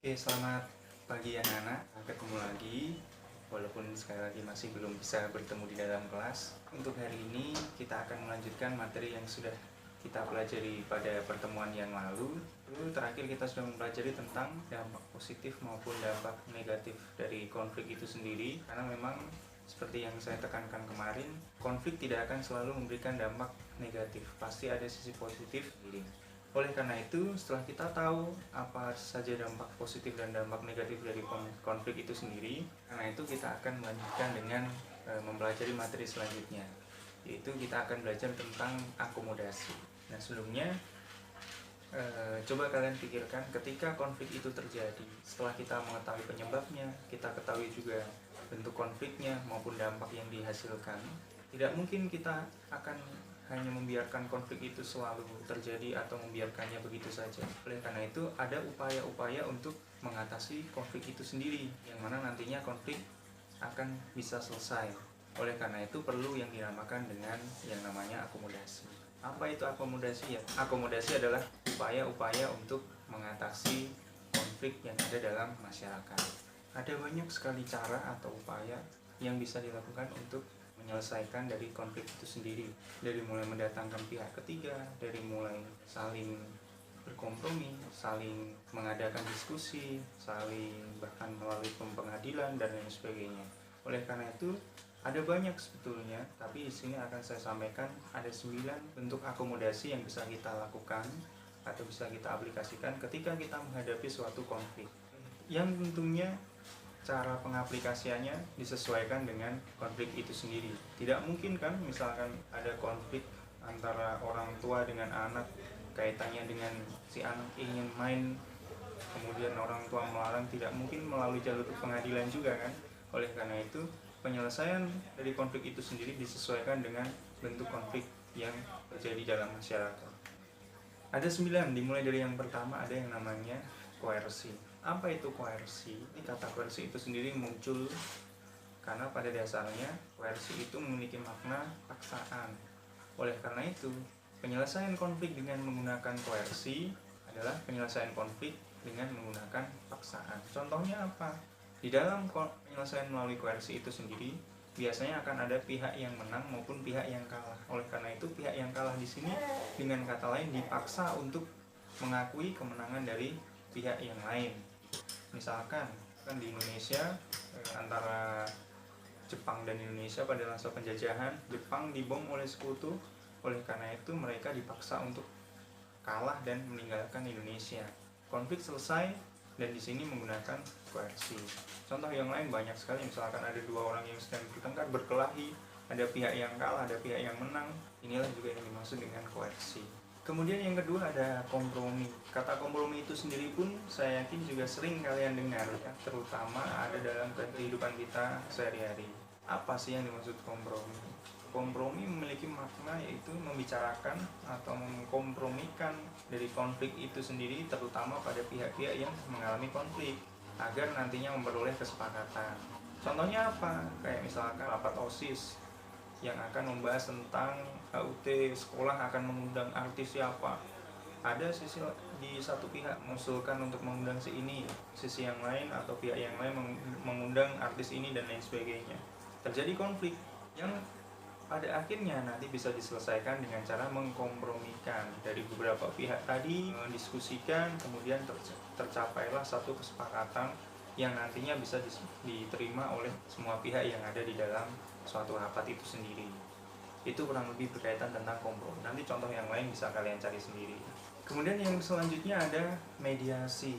Oke, selamat pagi anak-anak. Ketemu lagi, walaupun sekali lagi masih belum bisa bertemu di dalam kelas. Untuk hari ini kita akan melanjutkan materi yang sudah kita pelajari pada pertemuan yang lalu. Lalu terakhir kita sudah mempelajari tentang dampak positif maupun dampak negatif dari konflik itu sendiri. Karena memang seperti yang saya tekankan kemarin, konflik tidak akan selalu memberikan dampak negatif. Pasti ada sisi positif. Oleh karena itu, setelah kita tahu apa saja dampak positif dan dampak negatif dari konflik itu sendiri, karena itu kita akan melanjutkan dengan mempelajari materi selanjutnya, yaitu kita akan belajar tentang akomodasi. Nah, sebelumnya coba kalian pikirkan ketika konflik itu terjadi, setelah kita mengetahui penyebabnya, kita ketahui juga bentuk konfliknya maupun dampak yang dihasilkan, tidak mungkin kita akan hanya membiarkan konflik itu selalu terjadi atau membiarkannya begitu saja. Oleh karena itu, ada upaya-upaya untuk mengatasi konflik itu sendiri, yang mana nantinya konflik akan bisa selesai. Oleh karena itu, perlu yang dinamakan dengan yang namanya akomodasi. Apa itu akomodasi ya? Akomodasi adalah upaya-upaya untuk mengatasi konflik yang ada dalam masyarakat. Ada banyak sekali cara atau upaya yang bisa dilakukan untuk menyelesaikan dari konflik itu sendiri, dari mulai mendatangkan pihak ketiga, dari mulai saling berkompromi, saling mengadakan diskusi, saling bahkan melalui pengadilan dan lain sebagainya. Oleh karena itu, ada banyak sebetulnya, tapi di sini akan saya sampaikan ada 9 bentuk akomodasi yang bisa kita lakukan atau bisa kita aplikasikan ketika kita menghadapi suatu konflik. Yang tentunya cara pengaplikasiannya disesuaikan dengan konflik itu sendiri. Tidak mungkin kan misalkan ada konflik antara orang tua dengan anak, kaitannya dengan si anak ingin main, kemudian orang tua melarang, tidak mungkin melalui jalur pengadilan juga kan. Oleh karena itu, penyelesaian dari konflik itu sendiri disesuaikan dengan bentuk konflik yang terjadi dalam masyarakat. Ada 9, dimulai dari yang pertama ada yang namanya koersi. Apa itu koersi? Ini kata koersi itu sendiri muncul karena pada dasarnya koersi itu memiliki makna paksaan. Oleh karena itu, penyelesaian konflik dengan menggunakan koersi adalah penyelesaian konflik dengan menggunakan paksaan. Contohnya apa? Di dalam penyelesaian melalui koersi itu sendiri, biasanya akan ada pihak yang menang maupun pihak yang kalah. Oleh karena itu, pihak yang kalah di sini dengan kata lain dipaksa untuk mengakui kemenangan dari pihak yang lain. Misalkan kan di Indonesia antara Jepang dan Indonesia pada masa penjajahan, Jepang dibom oleh sekutu. Oleh karena itu mereka dipaksa untuk kalah dan meninggalkan Indonesia. Konflik selesai dan di sini menggunakan koersi. Contoh yang lain banyak sekali, misalkan ada 2 orang yang sedang bertengkar berkelahi, ada pihak yang kalah, ada pihak yang menang. Inilah juga yang dimaksud dengan koersi. Kemudian yang kedua ada kompromi. Kata kompromi itu sendiri pun saya yakin juga sering kalian dengar ya, terutama ada dalam kehidupan kita sehari-hari. Apa sih yang dimaksud kompromi? Kompromi memiliki makna yaitu membicarakan atau mengkompromikan dari konflik itu sendiri, terutama pada pihak-pihak yang mengalami konflik, agar nantinya memperoleh kesepakatan. Contohnya apa? Kayak misalkan rapat OSIS yang akan membahas tentang HUT sekolah akan mengundang artis siapa. Ada sisi di satu pihak mengusulkan untuk mengundang si ini, sisi yang lain atau pihak yang lain mengundang artis ini dan lain sebagainya. Terjadi konflik yang pada akhirnya nanti bisa diselesaikan dengan cara mengkompromikan dari beberapa pihak tadi, mendiskusikan, kemudian tercapailah satu kesepakatan yang nantinya bisa diterima oleh semua pihak yang ada di dalam suatu rapat itu sendiri. Itu kurang lebih berkaitan tentang kompromi. Nanti contoh yang lain bisa kalian cari sendiri. Kemudian yang selanjutnya ada mediasi.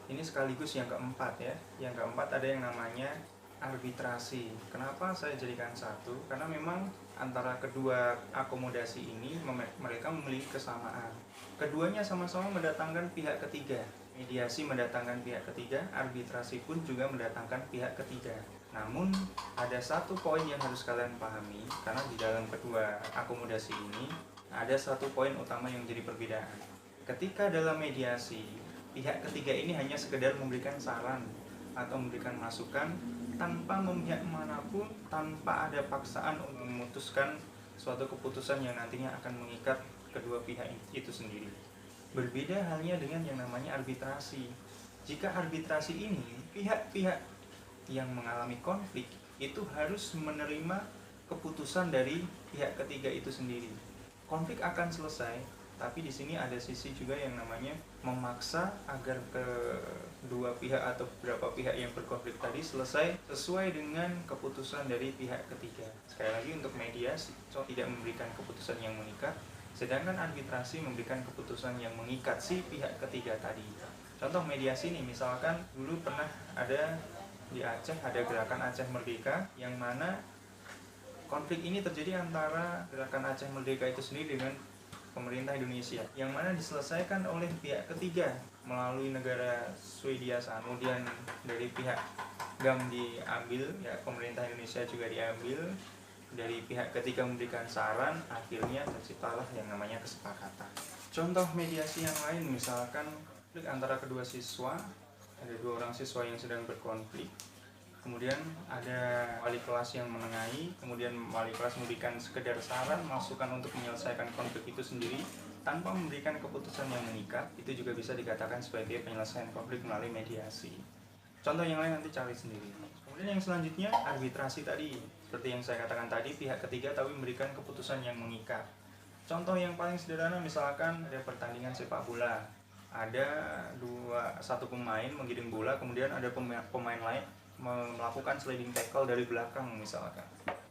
Ini sekaligus yang keempat ya. Yang keempat ada yang namanya arbitrasi. Kenapa saya jadikan satu? Karena memang antara kedua akomodasi ini mereka memiliki kesamaan. Keduanya sama-sama mendatangkan pihak ketiga. Mediasi mendatangkan pihak ketiga, arbitrasi pun juga mendatangkan pihak ketiga. Namun ada satu poin yang harus kalian pahami, karena di dalam kedua akomodasi ini ada satu poin utama yang menjadi perbedaan. Ketika dalam mediasi, pihak ketiga ini hanya sekedar memberikan saran atau memberikan masukan tanpa memihak manapun, tanpa ada paksaan untuk memutuskan suatu keputusan yang nantinya akan mengikat kedua pihak itu sendiri. Berbeda halnya dengan yang namanya arbitrasi. Jika arbitrasi ini, pihak-pihak yang mengalami konflik itu harus menerima keputusan dari pihak ketiga itu sendiri. Konflik akan selesai, tapi di sini ada sisi juga yang namanya memaksa agar kedua pihak atau beberapa pihak yang berkonflik tadi selesai sesuai dengan keputusan dari pihak ketiga. Sekali lagi, untuk mediasi tidak memberikan keputusan yang mengikat, sedangkan arbitrasi memberikan keputusan yang mengikat si pihak ketiga tadi. Contoh mediasi ini, misalkan dulu pernah ada di Aceh, ada gerakan Aceh Merdeka, yang mana konflik ini terjadi antara gerakan Aceh Merdeka itu sendiri dengan pemerintah Indonesia, yang mana diselesaikan oleh pihak ketiga melalui negara Swedia. Kemudian dari pihak GAM diambil, ya pemerintah Indonesia juga diambil, dari pihak ketiga memberikan saran, akhirnya terciptalah yang namanya kesepakatan. Contoh mediasi yang lain, misalkan konflik antara kedua siswa, ada dua orang siswa yang sedang berkonflik, kemudian ada wali kelas yang menengahi, kemudian wali kelas memberikan sekedar saran, masukan untuk menyelesaikan konflik itu sendiri tanpa memberikan keputusan yang mengikat, itu juga bisa dikatakan sebagai penyelesaian konflik melalui mediasi. Contoh yang lain nanti cari sendiri. Kemudian yang selanjutnya arbitrasi tadi, seperti yang saya katakan tadi, pihak ketiga tapi memberikan keputusan yang mengikat. Contoh yang paling sederhana, misalkan ada pertandingan sepak bola, ada satu pemain menggiring bola, kemudian ada pemain lain melakukan sliding tackle dari belakang misalkan.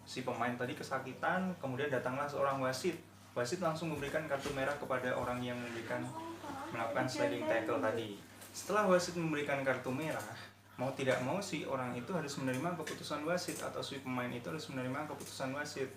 Si pemain tadi kesakitan, kemudian datanglah seorang wasit. Wasit langsung memberikan kartu merah kepada orang yang melakukan sliding tackle tadi. Setelah wasit memberikan kartu merah, mau tidak mau si orang itu harus menerima keputusan wasit, atau si pemain itu harus menerima keputusan wasit.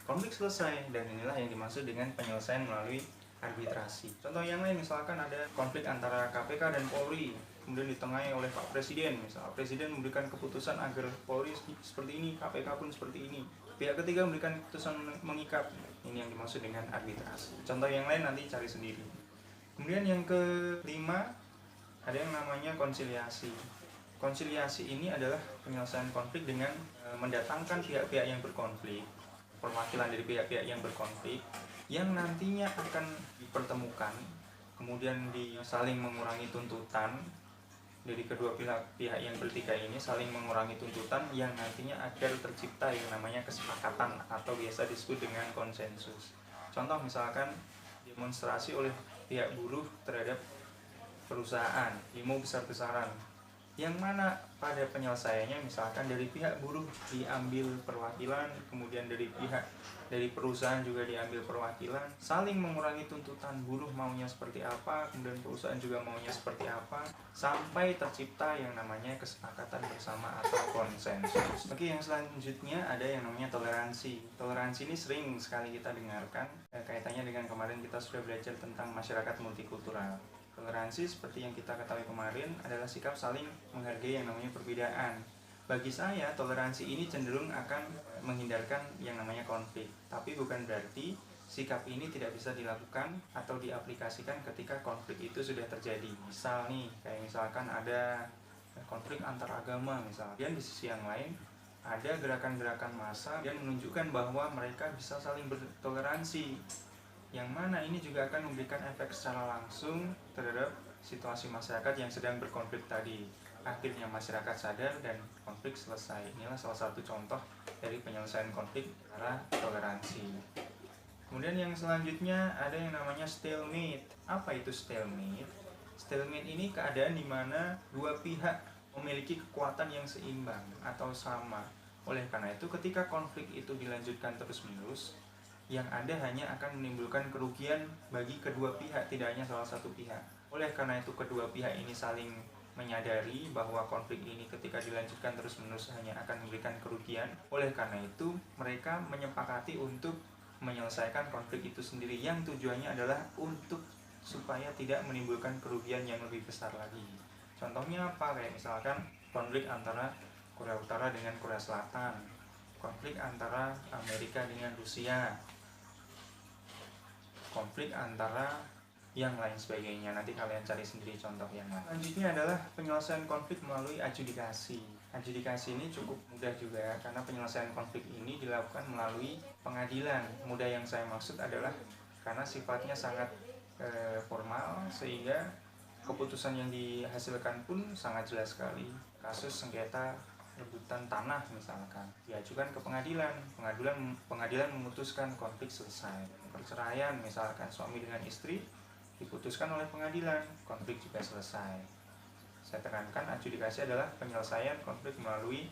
Konflik selesai, dan inilah yang dimaksud dengan penyelesaian melalui arbitrasi. Contoh yang lain, misalkan ada konflik antara KPK dan Polri, kemudian ditengahi oleh Pak Presiden. Misal Presiden memberikan keputusan agar Polri seperti ini, KPK pun seperti ini. Pihak ketiga memberikan keputusan mengikat. Ini yang dimaksud dengan arbitrasi. Contoh yang lain nanti cari sendiri. Kemudian yang kelima, ada yang namanya konsiliasi. Konsiliasi ini adalah penyelesaian konflik dengan mendatangkan pihak-pihak yang berkonflik, perwakilan dari pihak-pihak yang berkonflik, yang nantinya akan dipertemukan, kemudian saling mengurangi tuntutan dari kedua pihak yang bertikai ini, saling mengurangi tuntutan yang nantinya agar tercipta yang namanya kesepakatan atau biasa disebut dengan konsensus. Contoh misalkan demonstrasi oleh pihak buruh terhadap perusahaan, demo besar-besaran, yang mana pada penyelesaiannya misalkan dari pihak buruh diambil perwakilan, kemudian dari perusahaan juga diambil perwakilan, saling mengurangi tuntutan, buruh maunya seperti apa, kemudian perusahaan juga maunya seperti apa, sampai tercipta yang namanya kesepakatan bersama atau konsensus. Oke, yang selanjutnya ada yang namanya toleransi. Toleransi ini sering sekali kita dengarkan, kaitannya dengan kemarin kita sudah belajar tentang masyarakat multikultural. Toleransi seperti yang kita ketahui kemarin adalah sikap saling menghargai yang namanya perbedaan. Bagi saya, toleransi ini cenderung akan menghindarkan yang namanya konflik. Tapi bukan berarti sikap ini tidak bisa dilakukan atau diaplikasikan ketika konflik itu sudah terjadi. Misal nih, kayak misalkan ada konflik antar agama misalnya. Dan di sisi yang lain, ada gerakan-gerakan massa yang menunjukkan bahwa mereka bisa saling bertoleransi, yang mana ini juga akan memberikan efek secara langsung terhadap situasi masyarakat yang sedang berkonflik tadi. Akhirnya masyarakat sadar dan konflik selesai. Inilah salah satu contoh dari penyelesaian konflik secara toleransi. Kemudian yang selanjutnya ada yang namanya stalemate. Apa itu stalemate? Stalemate ini keadaan di mana dua pihak memiliki kekuatan yang seimbang atau sama. Oleh karena itu, ketika konflik itu dilanjutkan terus-menerus, yang ada hanya akan menimbulkan kerugian bagi kedua pihak, tidak hanya salah satu pihak. Oleh karena itu, kedua pihak ini saling menyadari bahwa konflik ini ketika dilanjutkan terus-menerus hanya akan memberikan kerugian. Oleh karena itu, mereka menyepakati untuk menyelesaikan konflik itu sendiri, yang tujuannya adalah untuk supaya tidak menimbulkan kerugian yang lebih besar lagi. Contohnya apa? Kayak misalkan konflik antara Korea Utara dengan Korea Selatan, konflik antara Amerika dengan Rusia, konflik antara yang lain sebagainya. Nanti kalian cari sendiri contoh yang lain. Selanjutnya adalah penyelesaian konflik melalui adjudikasi. Adjudikasi ini cukup mudah juga, karena penyelesaian konflik ini dilakukan melalui pengadilan. Mudah yang saya maksud adalah karena sifatnya sangat formal, sehingga Keputusan yang dihasilkan pun sangat jelas sekali. Kasus sengketa rebutan tanah misalkan diajukan ke pengadilan, pengadilan memutuskan, konflik selesai. Perceraian misalkan suami dengan istri diputuskan oleh pengadilan, konflik juga selesai. Saya tekankan, adjudikasi adalah penyelesaian konflik melalui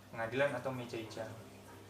pengadilan atau meja hijau.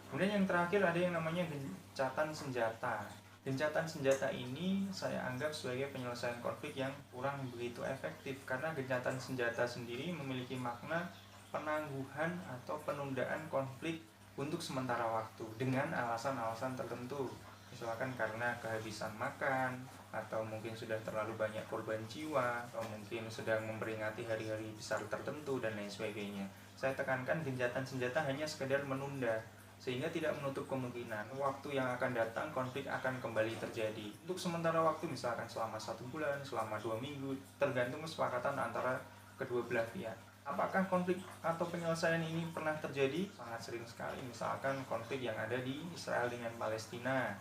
Kemudian yang terakhir ada yang namanya gencatan senjata. Gencatan senjata ini saya anggap sebagai penyelesaian konflik yang kurang begitu efektif, karena gencatan senjata sendiri memiliki makna penangguhan atau penundaan konflik untuk sementara waktu dengan alasan-alasan tertentu. Misalkan karena kehabisan makan, atau mungkin sudah terlalu banyak korban jiwa, atau mungkin sedang memperingati hari-hari besar tertentu, dan lain sebagainya. Saya tekankan, gencatan senjata hanya sekedar menunda, sehingga tidak menutup kemungkinan waktu yang akan datang konflik akan kembali terjadi. Untuk sementara waktu, misalkan selama 1 bulan, selama 2 minggu, tergantung kesepakatan antara kedua belah pihak. Apakah konflik atau penyelesaian ini pernah terjadi? Sangat sering sekali. Misalkan konflik yang ada di Israel dengan Palestina.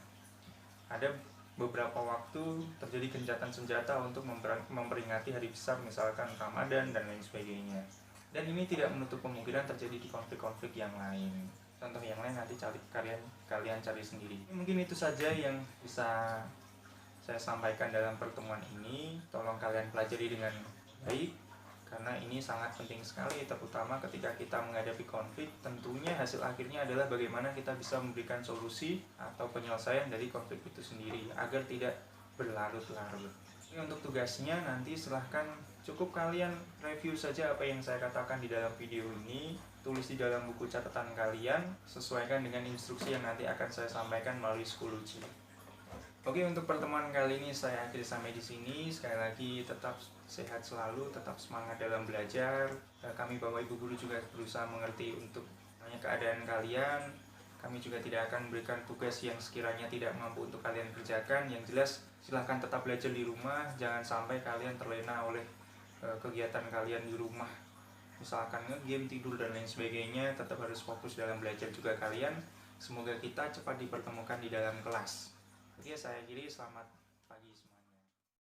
Ada beberapa waktu terjadi gencatan senjata untuk memperingati hari besar, misalkan Ramadan dan lain sebagainya. Dan ini tidak menutup kemungkinan terjadi di konflik-konflik yang lain. Contoh yang lain nanti kalian cari sendiri. Mungkin itu saja yang bisa saya sampaikan dalam pertemuan ini. Tolong kalian pelajari dengan baik, karena ini sangat penting sekali, terutama ketika kita menghadapi konflik. Tentunya hasil akhirnya adalah bagaimana kita bisa memberikan solusi atau penyelesaian dari konflik itu sendiri agar tidak berlarut-larut. Ini untuk tugasnya, nanti silahkan cukup kalian review saja apa yang saya katakan di dalam video ini, tulis di dalam buku catatan kalian, sesuaikan dengan instruksi yang nanti akan saya sampaikan melalui Schoology. Oke, untuk pertemuan kali ini saya akhiri sampai di sini. Sekali lagi, tetap sehat selalu, tetap semangat dalam belajar. Kami Bapak Ibu Guru juga berusaha mengerti untuk keadaan kalian. Kami juga tidak akan memberikan tugas yang sekiranya tidak mampu untuk kalian kerjakan. Yang jelas, silahkan tetap belajar di rumah. Jangan sampai kalian terlena oleh kegiatan kalian di rumah. Misalkan nge-game, tidur, dan lain sebagainya. Tetap harus fokus dalam belajar juga kalian. Semoga kita cepat dipertemukan di dalam kelas. Oke, saya akhiri. Selamat pagi semua.